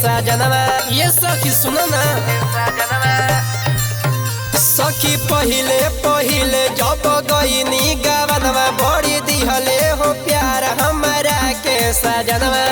सजनवा। ये सखी सुनो ना सखी पहिले पहिले जब गईनी गवनवा बड़ी दिहले हो प्यार हमरा के सजनवा।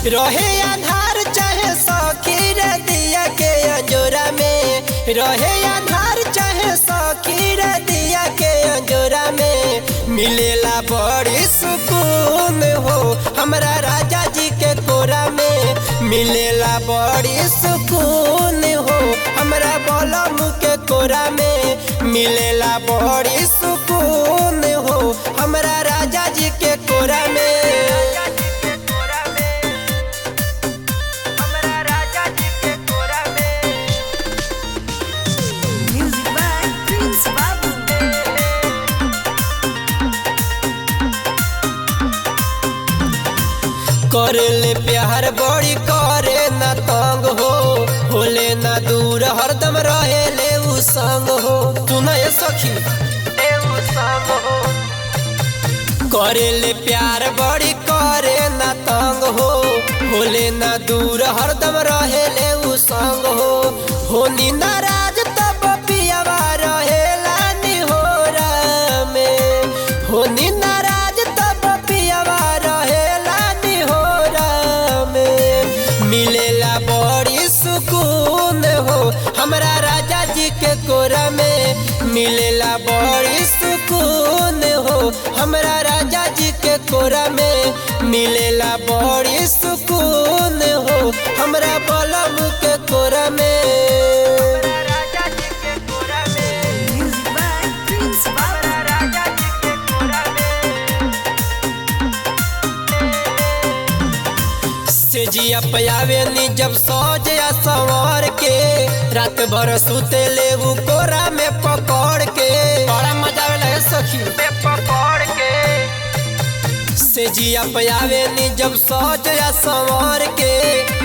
रहे आधार चाहे सखी रे दिया के अंजोरा में, रहे आधार चाहे सखी रे दिया के अंजोरा में। मिलेला बड़ी सुकून हो हमरा राजा जी के कोरा में, मिलेला बड़ी सुकून हो हमरा बलम के कोरा में। मिलेला बड़ी सुकून हो हमरा राजा जी के कोरा में। करेले प्यार बड़ी करे न तंग हो, होले न दूर हरदम रहेले उ संग हो। तू न ये सखी संग हो। करेले प्यार बड़ी करे न तंग हो, होले न दूर हरदम रहेले उ संग हो। होनी नाराज तब पियावा रहेला निहोरा में, होनी नाराज तब पियावा रहेला निहोरा में। मिलेला बड़ी सुकून हो हमरा राजा जी के कोरा में, मिलेला बड़ी सुकून हो हमरा राजा जी के कोरा में। मिलेला बड़ी सुकून हो हमरा बलम के कोरा में। से जिया पयावे नी जब सौजया संवर के, रात भर सुते ले उ कोरा में पकड़ के। बड़ा मजा आवेला सखी पकड़ के। से जिया पयावे नी जब सौजया संवर के,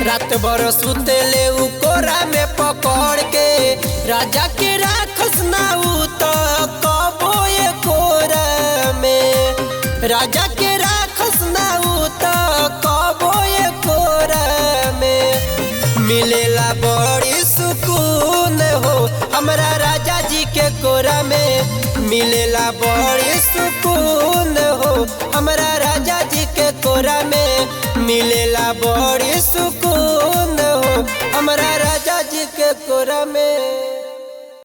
रात भर सुते ले उ कोरा में पकड़ के। राजा के राखस ना उ तो कबो ये कोरा में, राजा के राखस ना उ तो कबो ये कोरा में। मिलेला बड़ी सुकून हो हमरा राजा जी के कोरा में, मिलेला बड़ी सुकून हो हमरा राजा जी के कोरा में। मिलेला बड़ी सुकून हो हमरा राजा जी के कोरा में।